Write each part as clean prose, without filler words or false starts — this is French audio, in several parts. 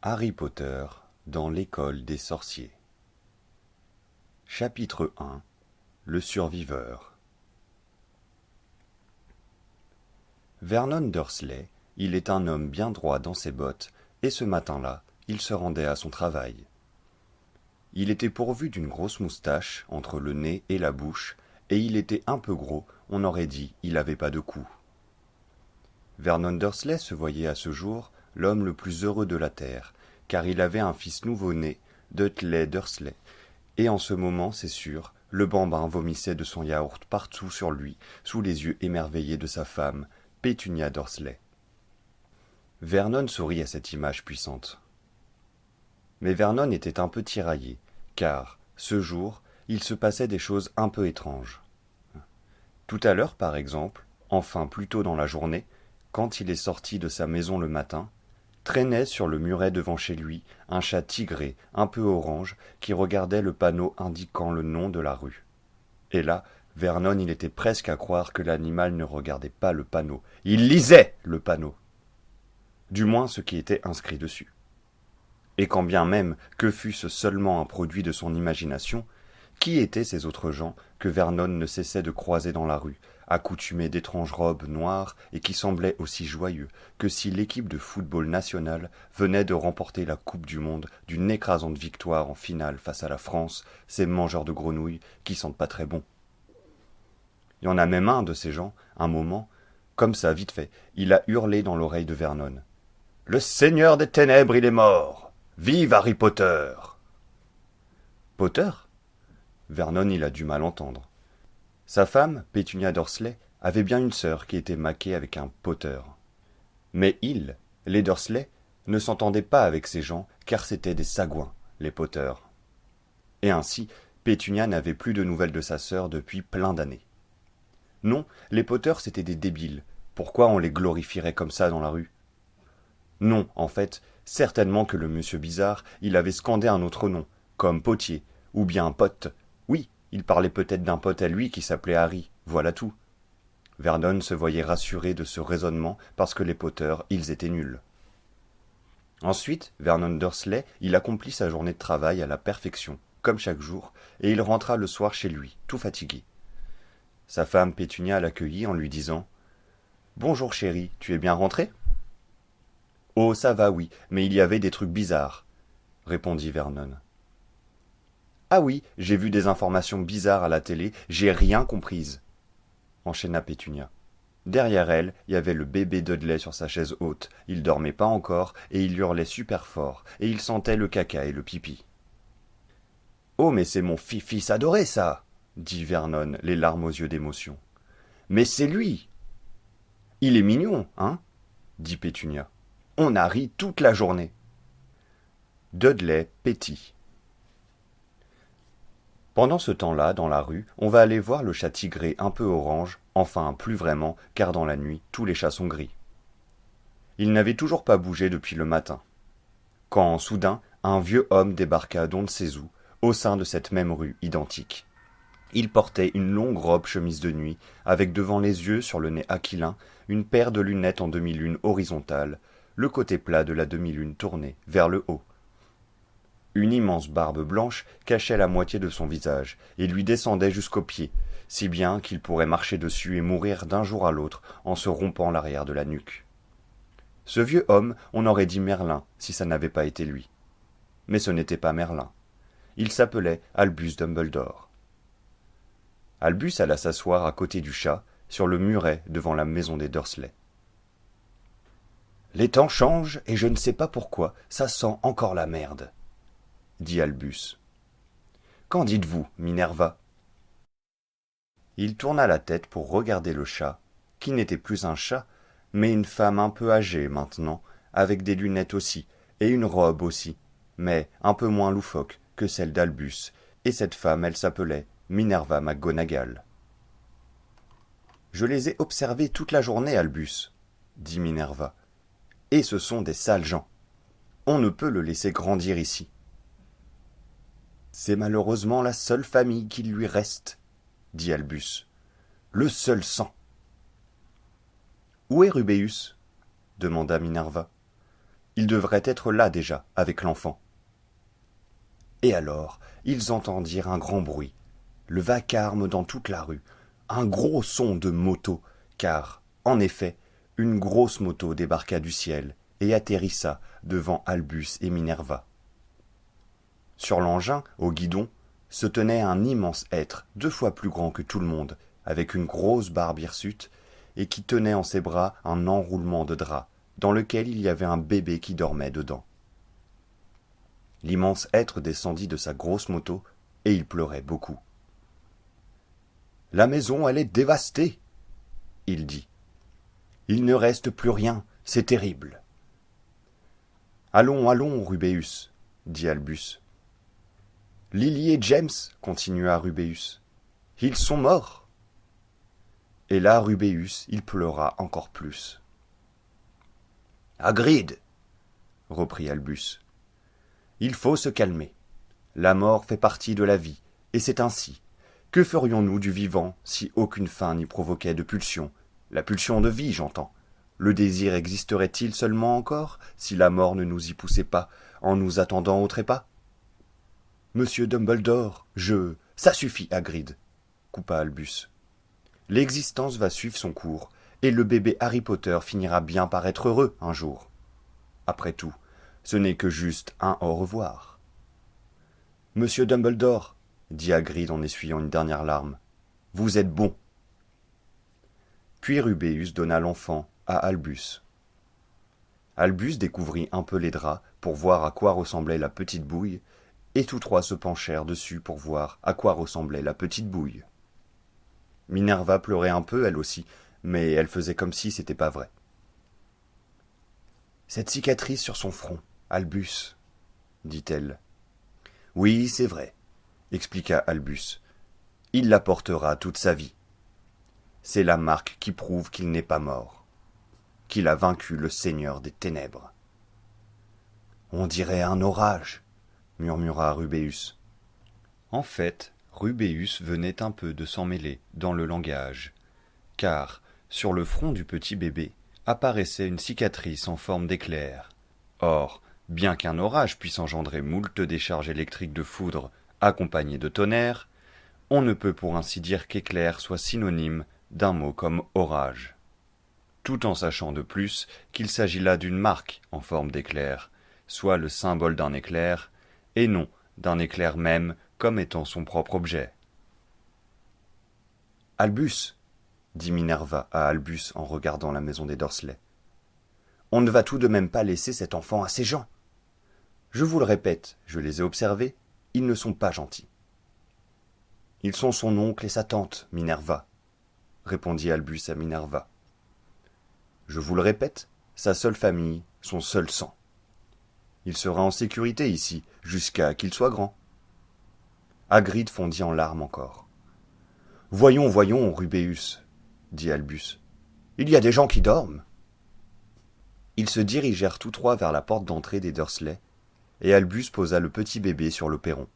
Harry Potter dans l'école des sorciers. Chapitre 1. Le surviveur. Vernon Dursley, il est un homme bien droit dans ses bottes, et ce matin-là, il se rendait à son travail. Il était pourvu d'une grosse moustache entre le nez et la bouche, et il était un peu gros, on aurait dit il n'avait pas de cou. Vernon Dursley se voyait à ce jour l'homme le plus heureux de la terre, car il avait un fils nouveau-né, Dudley Dursley, et en ce moment, c'est sûr, le bambin vomissait de son yaourt partout sur lui, sous les yeux émerveillés de sa femme, Pétunia Dursley. Vernon sourit à cette image puissante. Mais Vernon était un peu tiraillé, car, ce jour, il se passait des choses un peu étranges. Tout à l'heure, par exemple, enfin plus tôt dans la journée, quand il est sorti de sa maison le matin, traînait sur le muret devant chez lui un chat tigré, un peu orange, qui regardait le panneau indiquant le nom de la rue. Et là, Vernon, il était presque à croire que l'animal ne regardait pas le panneau. Il lisait le panneau. Du moins ce qui était inscrit dessus. Et quand bien même que fût-ce seulement un produit de son imagination, qui étaient ces autres gens que Vernon ne cessait de croiser dans la rue, accoutumés d'étranges robes noires et qui semblaient aussi joyeux que si l'équipe de football national venait de remporter la Coupe du Monde d'une écrasante victoire en finale face à la France, ces mangeurs de grenouilles qui sentent pas très bon. Il y en a même un de ces gens, un moment, comme ça, vite fait, il a hurlé dans l'oreille de Vernon. « Le Seigneur des Ténèbres, il est mort! Vive Harry Potter !» Potter ? Vernon, il a du mal entendre. Sa femme, Pétunia Dursley, avait bien une sœur qui était maquée avec un Potter. Mais ils, les Dursley, ne s'entendaient pas avec ces gens, car c'étaient des sagouins, les Potter. Et ainsi, Pétunia n'avait plus de nouvelles de sa sœur depuis plein d'années. Non, les Potter, c'étaient des débiles. Pourquoi on les glorifierait comme ça dans la rue ? Non, en fait, certainement que le monsieur bizarre, il avait scandé un autre nom, comme Potier, ou bien Pot. Oui, il parlait peut-être d'un pote à lui qui s'appelait Harry, voilà tout. Vernon se voyait rassuré de ce raisonnement parce que les Potter, ils étaient nuls. Ensuite, Vernon Dursley, il accomplit sa journée de travail à la perfection, comme chaque jour, et il rentra le soir chez lui, tout fatigué. Sa femme Pétunia l'accueillit en lui disant « Bonjour chérie, tu es bien rentrée ?»« Oh, ça va, oui, mais il y avait des trucs bizarres, » répondit Vernon. « Ah oui, j'ai vu des informations bizarres à la télé, j'ai rien comprises, » enchaîna Pétunia. Derrière elle, il y avait le bébé Dudley sur sa chaise haute, il dormait pas encore, et il hurlait super fort, et il sentait le caca et le pipi. « Oh, mais c'est mon fils adoré, ça !» dit Vernon, les larmes aux yeux d'émotion. « Mais c'est lui !»« Il est mignon, hein ?» dit Pétunia. « On a ri toute la journée. » Dudley pétit. Pendant ce temps-là, dans la rue, on va aller voir le chat tigré un peu orange, enfin plus vraiment, car dans la nuit, tous les chats sont gris. Il n'avait toujours pas bougé depuis le matin. Quand, soudain, un vieux homme débarqua d'on ne sait où, au sein de cette même rue identique. Il portait une longue robe chemise de nuit, avec devant les yeux, sur le nez aquilin, une paire de lunettes en demi-lune horizontale, le côté plat de la demi-lune tourné vers le haut. Une immense barbe blanche cachait la moitié de son visage et lui descendait jusqu'aux pieds, si bien qu'il pourrait marcher dessus et mourir d'un jour à l'autre en se rompant l'arrière de la nuque. Ce vieux homme, on aurait dit Merlin si ça n'avait pas été lui. Mais ce n'était pas Merlin. Il s'appelait Albus Dumbledore. Albus alla s'asseoir à côté du chat, sur le muret devant la maison des Dursley. « Les temps changent et je ne sais pas pourquoi, ça sent encore la merde. » dit Albus. « Qu'en dites-vous, Minerva ?» Il tourna la tête pour regarder le chat, qui n'était plus un chat, mais une femme un peu âgée maintenant, avec des lunettes aussi, et une robe aussi, mais un peu moins loufoque que celle d'Albus, et cette femme, elle s'appelait Minerva McGonagall. « Je les ai observés toute la journée, Albus, » dit Minerva, « et ce sont des sales gens. On ne peut le laisser grandir ici. » C'est malheureusement la seule famille qu'il lui reste, dit Albus. Le seul sang. Où est Rubéus ? demanda Minerva. Il devrait être là déjà, avec l'enfant. Et alors, ils entendirent un grand bruit, le vacarme dans toute la rue, un gros son de moto, car, en effet, une grosse moto débarqua du ciel et atterrissa devant Albus et Minerva. Sur l'engin, au guidon, se tenait un immense être, 2 fois plus grand que tout le monde, avec une grosse barbe hirsute, et qui tenait en ses bras un enroulement de drap, dans lequel il y avait un bébé qui dormait dedans. L'immense être descendit de sa grosse moto, et il pleurait beaucoup. « La maison, elle est dévastée, » il dit. « Il ne reste plus rien, c'est terrible. »« Allons, allons, Rubéus, » dit Albus. « Lily et James, » continua Rubéus, « ils sont morts. » Et là, Rubéus, il pleura encore plus. « Hagrid, » reprit Albus, « il faut se calmer. La mort fait partie de la vie, et c'est ainsi. Que ferions-nous du vivant si aucune fin n'y provoquait de pulsion? La pulsion de vie, j'entends. Le désir existerait-il seulement encore si la mort ne nous y poussait pas en nous attendant au trépas? Monsieur Dumbledore, ça suffit, Hagrid, coupa Albus. L'existence va suivre son cours, et le bébé Harry Potter finira bien par être heureux un jour. Après tout, ce n'est que juste un au revoir. Monsieur Dumbledore, dit Hagrid en essuyant une dernière larme, vous êtes bon. Puis Rubéus donna l'enfant à Albus. Albus découvrit un peu les draps pour voir à quoi ressemblait la petite bouille, et tous trois se penchèrent dessus pour voir à quoi ressemblait la petite bouille. Minerva pleurait un peu, elle aussi, mais elle faisait comme si c'était pas vrai. « Cette cicatrice sur son front, Albus, » dit-elle. « Oui, c'est vrai, » expliqua Albus. « Il la portera toute sa vie. C'est la marque qui prouve qu'il n'est pas mort, qu'il a vaincu le Seigneur des Ténèbres. »« On dirait un orage, » murmura Rubéus. En fait, Rubéus venait un peu de s'en mêler dans le langage, car, sur le front du petit bébé, apparaissait une cicatrice en forme d'éclair. Or, bien qu'un orage puisse engendrer moult décharges électriques de foudre accompagnées de tonnerre, on ne peut pour ainsi dire qu'éclair soit synonyme d'un mot comme orage. Tout en sachant de plus qu'il s'agit là d'une marque en forme d'éclair, soit le symbole d'un éclair, et non d'un éclair même comme étant son propre objet. « Albus, » dit Minerva à Albus en regardant la maison des Dursley, « on ne va tout de même pas laisser cet enfant à ces gens. Je vous le répète, je les ai observés, ils ne sont pas gentils. »« Ils sont son oncle et sa tante, Minerva, » répondit Albus à Minerva. « Je vous le répète, sa seule famille, son seul sang. Il sera en sécurité ici, jusqu'à qu'il soit grand. » Hagrid fondit en larmes encore. « Voyons, voyons, Rubéus, » dit Albus. « Il y a des gens qui dorment. » Ils se dirigèrent tous trois vers la porte d'entrée des Dursley, et Albus posa le petit bébé sur le perron.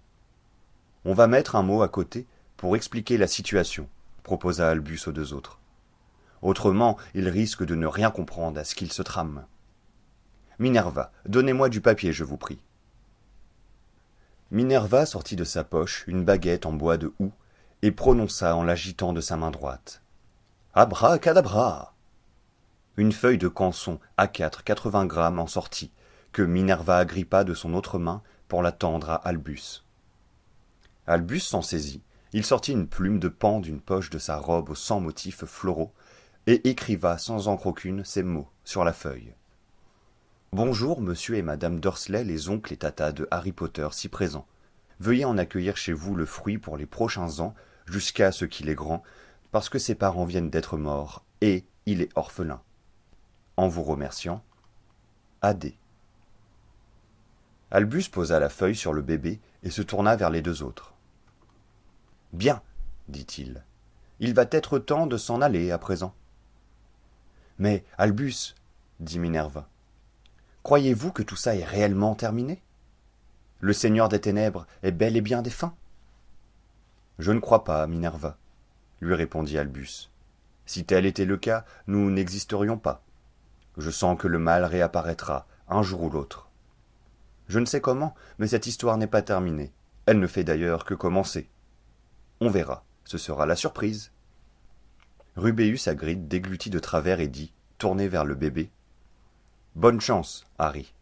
« On va mettre un mot à côté pour expliquer la situation, » proposa Albus aux deux autres. « Autrement, ils risquent de ne rien comprendre à ce qu'il se trame. Minerva, donnez-moi du papier, je vous prie. » Minerva sortit de sa poche une baguette en bois de houx et prononça en l'agitant de sa main droite. « Abracadabra !» Une feuille de canson A4 80 grammes en sortit, que Minerva agrippa de son autre main pour la tendre à Albus. Albus s'en saisit, il sortit une plume de pan d'une poche de sa robe aux 100 motifs floraux et écriva sans encre aucune ces mots sur la feuille. « Bonjour, monsieur et madame Dursley, les oncles et tatas de Harry Potter si présents. Veuillez en accueillir chez vous le fruit pour les prochains ans, jusqu'à ce qu'il est grand, parce que ses parents viennent d'être morts, et il est orphelin. En vous remerciant, A.D. » Albus posa la feuille sur le bébé et se tourna vers les deux autres. « Bien, dit-il, il va être temps de s'en aller à présent. »« Mais, Albus, dit Minerva, croyez-vous que tout ça est réellement terminé? Le Seigneur des Ténèbres est bel et bien défunt? »« Je ne crois pas, Minerva, lui répondit Albus. Si tel était le cas, nous n'existerions pas. Je sens que le mal réapparaîtra, un jour ou l'autre. Je ne sais comment, mais cette histoire n'est pas terminée. Elle ne fait d'ailleurs que commencer. On verra, ce sera la surprise. Rubéus Hagrid déglutit de travers et dit, tourné vers le bébé, « Bonne chance, Harry. »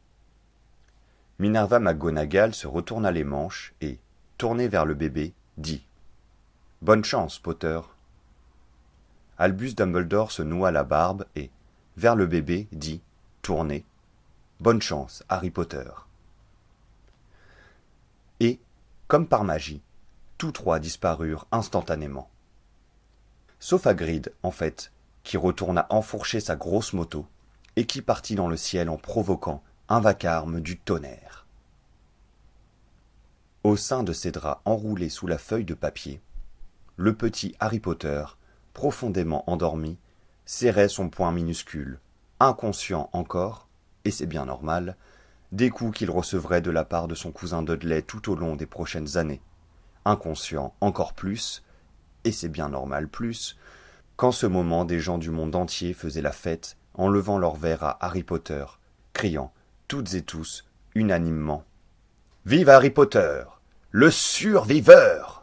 Minerva McGonagall se retourna les manches et, tournée vers le bébé, dit, « Bonne chance, Potter. » Albus Dumbledore se noua la barbe et, vers le bébé, dit, tourné, « Bonne chance, Harry Potter. » Et, comme par magie, tous trois disparurent instantanément. Sauf Hagrid, en fait, qui retourna enfourcher sa grosse moto et qui partit dans le ciel en provoquant un vacarme du tonnerre. Au sein de ses draps enroulés sous la feuille de papier, le petit Harry Potter, profondément endormi, serrait son poing minuscule, inconscient encore, et c'est bien normal, des coups qu'il recevrait de la part de son cousin Dudley tout au long des prochaines années, inconscient encore plus, et c'est bien normal plus, qu'en ce moment des gens du monde entier faisaient la fête en levant leurs verres à Harry Potter, criant, toutes et tous, unanimement, « Vive Harry Potter, le surviveur !»